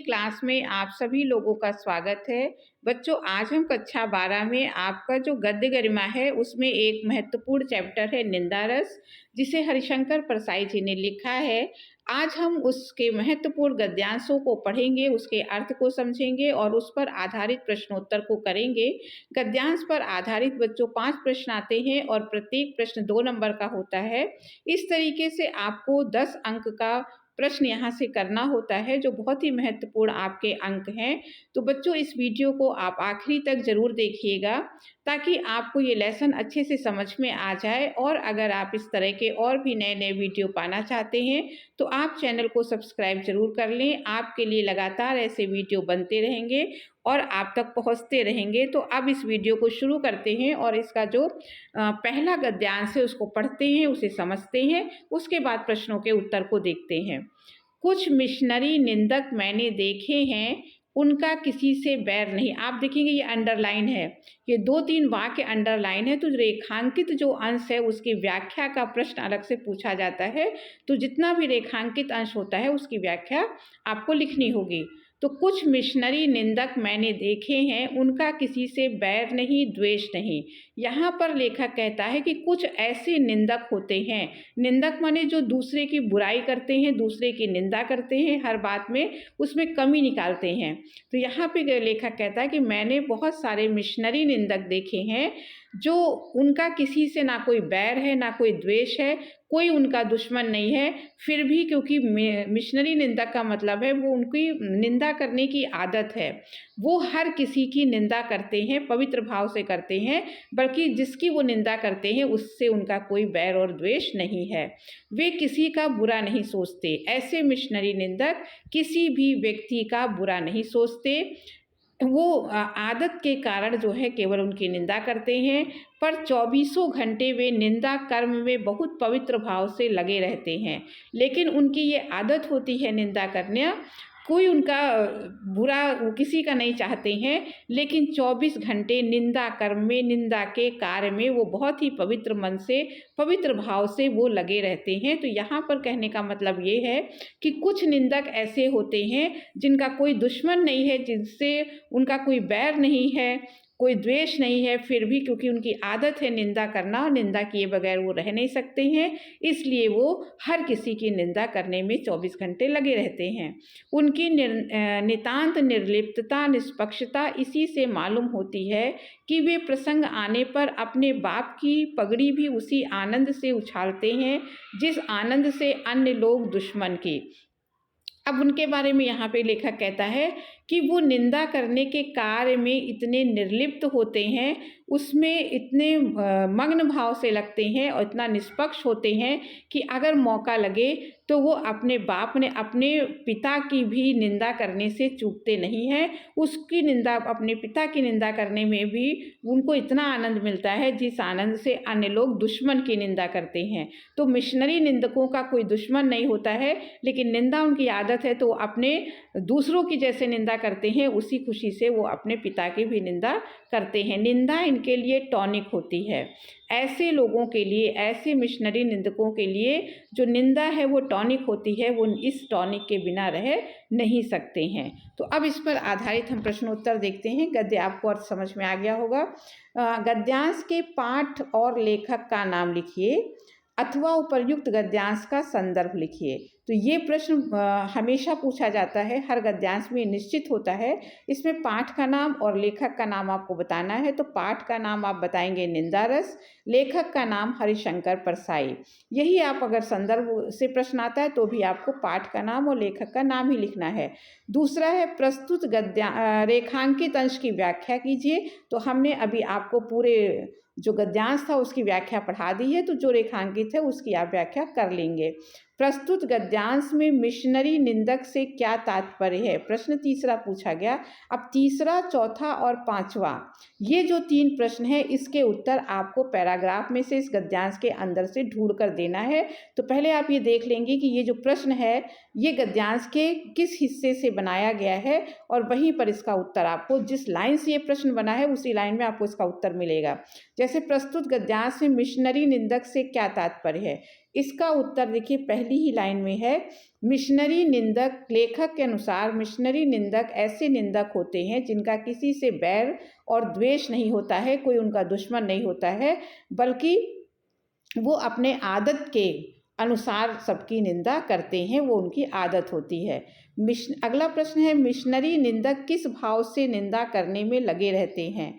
Class में आप सभी लोगों का स्वागत है। बच्चों, आज हम कक्षा 12 में आपका जो गद्य गरिमा है उसमें एक महत्वपूर्ण चैप्टर है निंदा रस, जिसे हरिशंकर परसाई जी ने लिखा है। आज हम उसके महत्वपूर्ण गद्यांशों को पढ़ेंगे, उसके अर्थ को समझेंगे और उस पर आधारित प्रश्नोत्तर को करेंगे। गद्यांश पर आधारित बच्चों 5 प्रश्न आते हैं और प्रत्येक प्रश्न 2 नंबर का होता है। इस तरीके से आपको 10 अंक का प्रश्न यहाँ से करना होता है, जो बहुत ही महत्वपूर्ण आपके अंक हैं। तो बच्चों, इस वीडियो को आप आखिरी तक ज़रूर देखिएगा, ताकि आपको ये लेसन अच्छे से समझ में आ जाए। और अगर आप इस तरह के और भी नए-नए वीडियो पाना चाहते हैं, तो आप चैनल को सब्सक्राइब ज़रूर कर लें। आपके लिए लगातार ऐसे वीडियो बनते रहेंगे और आप तक पहुँचते रहेंगे। तो अब इस वीडियो को शुरू करते हैं और इसका जो पहला गद्यांश है उसको पढ़ते हैं, उसे समझते हैं, उसके बाद प्रश्नों के उत्तर को देखते हैं। कुछ मिशनरी निंदक मैंने देखे हैं, उनका किसी से बैर नहीं। आप देखेंगे ये अंडरलाइन है, ये 2-3 वाक्य अंडरलाइन है। तो रेखांकित जो अंश है उसकी व्याख्या का प्रश्न अलग से पूछा जाता है। तो जितना भी रेखांकित अंश होता है उसकी व्याख्या आपको लिखनी होगी। तो कुछ मिशनरी निंदक मैंने देखे हैं, उनका किसी से बैर नहीं, द्वेष नहीं। यहाँ पर लेखक कहता है कि कुछ ऐसे निंदक होते हैं। निंदक माने जो दूसरे की बुराई करते हैं, दूसरे की निंदा करते हैं, हर बात में उसमें कमी निकालते हैं। तो यहाँ पे लेखक कहता है कि मैंने बहुत सारे मिशनरी निंदक देखे हैं, जो उनका किसी से ना कोई बैर है, ना कोई द्वेष है, कोई उनका दुश्मन नहीं है। फिर भी क्योंकि मिशनरी निंदक का मतलब है वो उनकी निंदा करने की आदत है, वो हर किसी की निंदा करते हैं, पवित्र भाव से करते हैं, बल्कि जिसकी वो निंदा करते हैं उससे उनका कोई बैर और द्वेष नहीं है। वे किसी का बुरा नहीं सोचते। ऐसे मिशनरी निंदक किसी भी व्यक्ति का बुरा नहीं सोचते। वो आदत के कारण जो है केवल उनकी निंदा करते हैं, पर चौबीसों घंटे वे निंदा कर्म में बहुत पवित्र भाव से लगे रहते हैं। लेकिन उनकी ये आदत होती है निंदा करना, कोई उनका बुरा वो किसी का नहीं चाहते हैं, लेकिन 24 घंटे निंदा कर्म में, निंदा के कार्य में वो बहुत ही पवित्र मन से, पवित्र भाव से वो लगे रहते हैं। तो यहाँ पर कहने का मतलब ये है कि कुछ निंदक ऐसे होते हैं जिनका कोई दुश्मन नहीं है, जिनसे उनका कोई बैर नहीं है, कोई द्वेष नहीं है, फिर भी क्योंकि उनकी आदत है निंदा करना, निंदा किए बगैर वो रह नहीं सकते हैं, इसलिए वो हर किसी की निंदा करने में 24 घंटे लगे रहते हैं। उनकी नितांत निर्लिप्तता, निष्पक्षता इसी से मालूम होती है कि वे प्रसंग आने पर अपने बाप की पगड़ी भी उसी आनंद से उछालते हैं जिस आनंद से अन्य लोग दुश्मन की। अब उनके बारे में यहाँ पे लेखक कहता है कि वो निंदा करने के कार्य में इतने निर्लिप्त होते हैं, उसमें इतने मग्न भाव से लगते हैं और इतना निष्पक्ष होते हैं कि अगर मौका लगे तो वो अपने बाप ने अपने पिता की भी निंदा करने से चूकते नहीं हैं। उसकी निंदा, अपने पिता की निंदा करने में भी उनको इतना आनंद मिलता है जिस आनंद से अन्य लोग दुश्मन की निंदा करते हैं। तो मिशनरी निंदकों का कोई दुश्मन नहीं होता है, लेकिन निंदा उनकी आदत है, तो अपने दूसरों की जैसे निंदा करते हैं, उसी खुशी से वो अपने पिता की भी निंदा करते हैं। निंदा इनके लिए टॉनिक होती है। ऐसे लोगों के लिए, ऐसे मिशनरी निंदकों के लिए जो निंदा है वो टॉनिक होती है, वो इस टॉनिक के बिना रह नहीं सकते हैं। तो अब इस पर आधारित हम प्रश्नोत्तर देखते हैं। गद्य आपको अर्थ समझ में आ गया होगा। गद्यांश के पाठ और लेखक का नाम लिखिए अथवा उपर्युक्त गद्यांश का संदर्भ लिखिए। तो ये प्रश्न हमेशा पूछा जाता है, हर गद्यांश में निश्चित होता है। इसमें पाठ का नाम और लेखक का नाम आपको बताना है। तो पाठ का नाम आप बताएंगे निंदा रस, लेखक का नाम हरिशंकर परसाई। यही आप अगर संदर्भ से प्रश्न आता है तो भी आपको पाठ का नाम और लेखक का नाम ही लिखना है। दूसरा है प्रस्तुत रेखांकित अंश की व्याख्या कीजिए। तो हमने अभी आपको पूरे जो गद्यांश था उसकी व्याख्या पढ़ा दी है, तो जो रेखांकित है उसकी आप व्याख्या कर लेंगे। प्रस्तुत गद्यांश में मिशनरी निंदक से क्या तात्पर्य है, प्रश्न तीसरा पूछा गया। अब तीसरा, चौथा और पांचवा, ये जो 3 प्रश्न हैं, इसके उत्तर आपको पैराग्राफ में से इस गद्यांश के अंदर से ढूंढ कर देना है। तो पहले आप ये देख लेंगे कि ये जो प्रश्न है ये गद्यांश के किस हिस्से से बनाया गया है, और वहीं पर इसका उत्तर आपको, जिस लाइन से ये प्रश्न बना है उसी लाइन में आपको इसका उत्तर मिलेगा। जैसे प्रस्तुत गद्यांश में मिशनरी निंदक से क्या तात्पर्य है, इसका उत्तर देखिए पहली ही लाइन में है, मिशनरी निंदक, लेखक के अनुसार मिशनरी निंदक ऐसे निंदक होते हैं जिनका किसी से बैर और द्वेष नहीं होता है, कोई उनका दुश्मन नहीं होता है, बल्कि वो अपने आदत के अनुसार सबकी निंदा करते हैं, वो उनकी आदत होती है। अगला प्रश्न है, मिशनरी निंदक किस भाव से निंदा करने में लगे रहते हैं?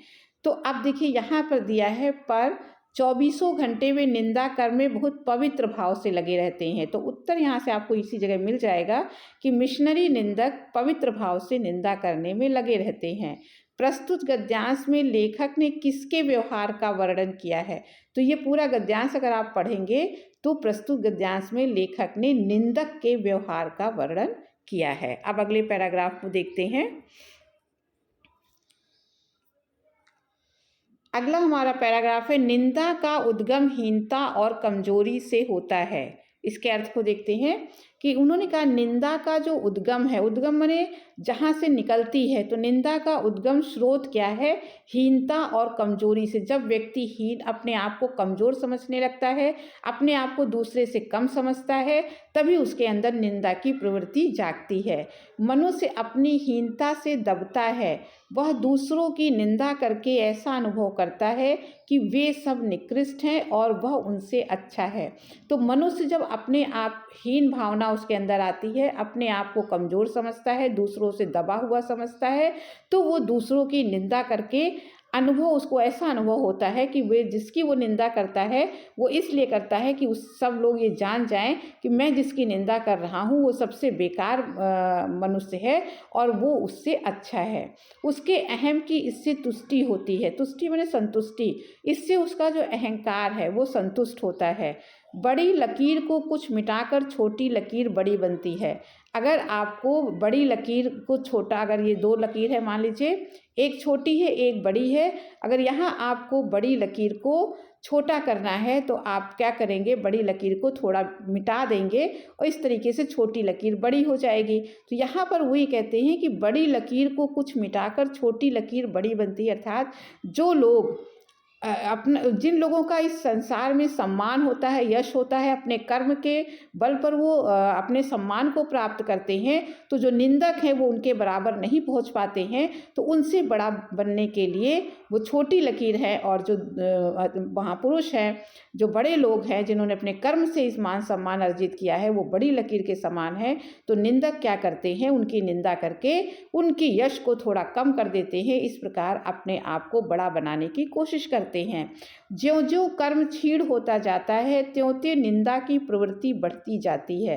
तो अब देखिए यहाँ पर दिया है, पर 24 घंटे में निंदा कर्म में बहुत पवित्र भाव से लगे रहते हैं। तो उत्तर यहाँ से आपको इसी जगह मिल जाएगा कि मिशनरी निंदक पवित्र भाव से निंदा करने में लगे रहते हैं। प्रस्तुत गद्यांश में लेखक ने किसके व्यवहार का वर्णन किया है? तो ये पूरा गद्यांश अगर आप पढ़ेंगे तो प्रस्तुत गद्यांश में लेखक ने निंदक के व्यवहार का वर्णन किया है। अब अगले पैराग्राफ को देखते हैं। अगला हमारा पैराग्राफ है, निंदा का उद्गम हीनता और कमजोरी से होता है। इसके अर्थ को देखते हैं कि उन्होंने कहा निंदा का जो उद्गम है, उद्गम माने जहाँ से निकलती है, तो निंदा का उद्गम स्रोत क्या है? हीनता और कमजोरी से। जब व्यक्ति हीन, अपने आप को कमजोर समझने लगता है, अपने आप को दूसरे से कम समझता है, तभी उसके अंदर निंदा की प्रवृत्ति जागती है। मनुष्य अपनी हीनता से दबता है, वह दूसरों की निंदा करके ऐसा अनुभव करता है कि वे सब निकृष्ट हैं और वह उनसे अच्छा है। तो मनुष्य जब अपने आप हीन भावना उसके अंदर आती है, अपने आप को कमज़ोर समझता है, दूसरों से दबा हुआ समझता है, तो वो दूसरों की निंदा करके अनुभव, उसको ऐसा अनुभव होता है कि वे जिसकी वो निंदा करता है वो इसलिए करता है कि उस सब लोग ये जान जाएं कि मैं जिसकी निंदा कर रहा हूँ वो सबसे बेकार मनुष्य है और वो उससे अच्छा है। उसके अहम की इससे तुष्टि होती है। तुष्टि माने संतुष्टि। इससे उसका जो अहंकार है वो संतुष्ट होता है। बड़ी लकीर को कुछ मिटाकर छोटी लकीर बड़ी बनती है। अगर आपको बड़ी लकीर को छोटा, अगर ये दो लकीर है मान लीजिए, एक छोटी है एक बड़ी है, अगर यहाँ आपको बड़ी लकीर को छोटा करना है तो आप क्या करेंगे? बड़ी लकीर को थोड़ा मिटा देंगे और इस तरीके से छोटी लकीर बड़ी हो जाएगी। तो यहाँ पर वही कहते हैं कि बड़ी लकीर को कुछ मिटाकर छोटी लकीर बड़ी बनती है। अर्थात जो लोग जिन लोगों का इस संसार में सम्मान होता है, यश होता है, अपने कर्म के बल पर वो अपने सम्मान को प्राप्त करते हैं, तो जो निंदक हैं वो उनके बराबर नहीं पहुंच पाते हैं। तो उनसे बड़ा बनने के लिए वो छोटी लकीर है, और जो महापुरुष हैं, जो बड़े लोग हैं जिन्होंने अपने कर्म से इस मान सम्मान अर्जित किया है, वो बड़ी लकीर के समान है। तो निंदक क्या करते हैं? उनकी निंदा करके उनकी यश को थोड़ा कम कर देते हैं। इस प्रकार अपने आप को बड़ा बनाने की कोशिश करते हैं। ज्यों-ज्यों कर्म क्षीण होता जाता है त्यों-त्यों निंदा की प्रवृत्ति बढ़ती जाती है।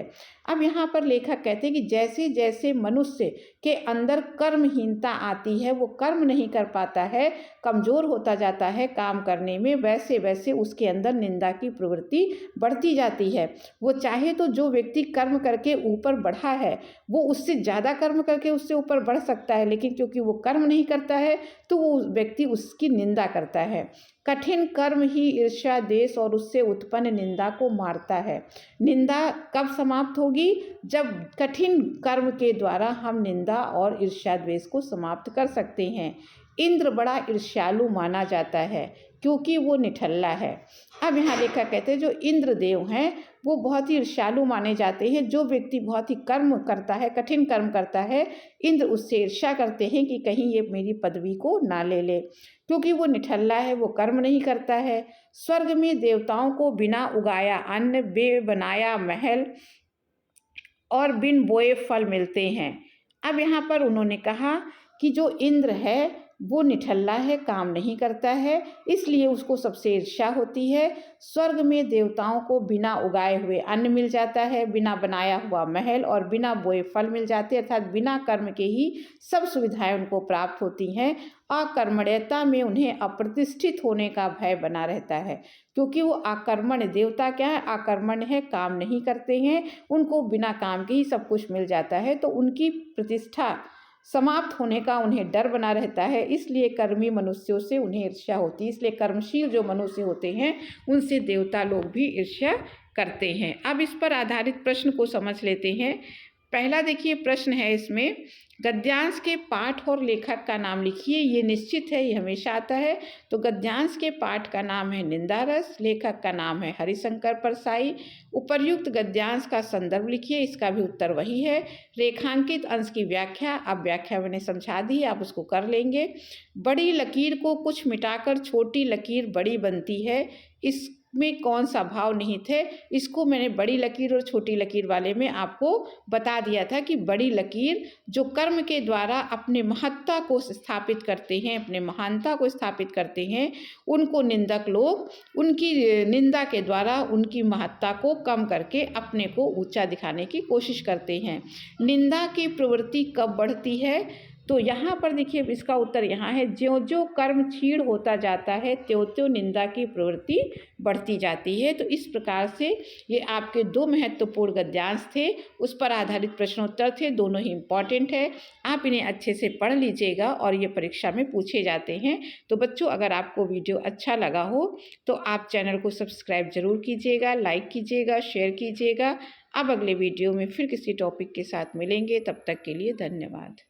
अब यहाँ पर लेखक कहते हैं कि जैसे जैसे मनुष्य के अंदर कर्महीनता आती है, वो कर्म नहीं कर पाता है, कमजोर होता जाता है काम करने में, वैसे वैसे उसके अंदर निंदा की प्रवृत्ति बढ़ती जाती है। वो चाहे तो जो व्यक्ति कर्म करके ऊपर बढ़ा है वो उससे ज़्यादा कर्म करके उससे ऊपर बढ़ सकता है, लेकिन क्योंकि वो कर्म नहीं करता है तो वो व्यक्ति उसकी निंदा करता है। कठिन कर्म ही ईर्ष्या, द्वेष और उससे उत्पन्न निंदा को मारता है। निंदा कब समाप्त होगी? जब कठिन कर्म के द्वारा हम निंदा और ईर्ष्या द्वेष को समाप्त कर सकते हैं। इंद्र बड़ा ईर्ष्यालु माना जाता है क्योंकि वो निठल्ला है। अब यहाँ लेखक कहते हैं जो इंद्र देव हैं वो बहुत ही ईर्ष्यालु माने जाते हैं। जो व्यक्ति बहुत ही कर्म करता है, कठिन कर्म करता है, इंद्र उससे ईर्ष्या करते हैं कि कहीं ये मेरी पदवी को ना ले ले, क्योंकि वो निठल्ला है, वो कर्म नहीं करता है। स्वर्ग में देवताओं को बिना उगाया अन्न, बे बनाया महल और बिन बोए फल मिलते हैं। अब यहाँ पर उन्होंने कहा कि जो इंद्र है वो निठल्ला है, काम नहीं करता है, इसलिए उसको सबसे ईर्ष्या होती है। स्वर्ग में देवताओं को बिना उगाए हुए अन्न मिल जाता है, बिना बनाया हुआ महल और बिना बोए फल मिल जाते हैं, अर्थात बिना कर्म के ही सब सुविधाएं उनको प्राप्त होती हैं। अकर्मण्यता में उन्हें अप्रतिष्ठित होने का भय बना रहता है, क्योंकि वो आकर्मण्य, देवता क्या है? आकर्मण्य है, काम नहीं करते हैं, उनको बिना काम के ही सब कुछ मिल जाता है, तो उनकी प्रतिष्ठा समाप्त होने का उन्हें डर बना रहता है। इसलिए कर्मी मनुष्यों से उन्हें ईर्ष्या होती है। इसलिए कर्मशील जो मनुष्य होते हैं उनसे देवता लोग भी ईर्ष्या करते हैं। अब इस पर आधारित प्रश्न को समझ लेते हैं। पहला देखिए प्रश्न है इसमें गद्यांश के पाठ और लेखक का नाम लिखिए। ये निश्चित है, ये हमेशा आता है। तो गद्यांश के पाठ का नाम है निंदारस, लेखक का नाम है हरिशंकर परसाई। उपर्युक्त गद्यांश का संदर्भ लिखिए, इसका भी उत्तर वही है। रेखांकित अंश की व्याख्या, अब व्याख्या मैंने समझा दी, आप उसको कर लेंगे। बड़ी लकीर को कुछ मिटाकर छोटी लकीर बड़ी बनती है, इसमें कौन सा भाव निहित है? इसको मैंने बड़ी लकीर और छोटी लकीर वाले में आपको बता दिया था कि बड़ी लकीर जो कर्म के द्वारा अपने महत्ता को स्थापित करते हैं, अपने महानता को स्थापित करते हैं, उनको निंदक लोग उनकी निंदा के द्वारा उनकी महत्ता को कम करके अपने को ऊंचा दिखाने की कोशिश करते हैं। निंदा की प्रवृत्ति कब बढ़ती है? तो यहाँ पर देखिए, इसका उत्तर यहाँ है, ज्यों ज्यों कर्म क्षीण होता जाता है त्यों त्यों निंदा की प्रवृत्ति बढ़ती जाती है। तो इस प्रकार से ये आपके 2 महत्वपूर्ण गद्यांश थे, उस पर आधारित प्रश्नोत्तर थे, दोनों ही इम्पॉर्टेंट है। आप इन्हें अच्छे से पढ़ लीजिएगा और ये परीक्षा में पूछे जाते हैं। तो बच्चों, अगर आपको वीडियो अच्छा लगा हो तो आप चैनल को सब्सक्राइब जरूर कीजिएगा, लाइक कीजिएगा, शेयर कीजिएगा। अब अगले वीडियो में फिर किसी टॉपिक के साथ मिलेंगे, तब तक के लिए धन्यवाद।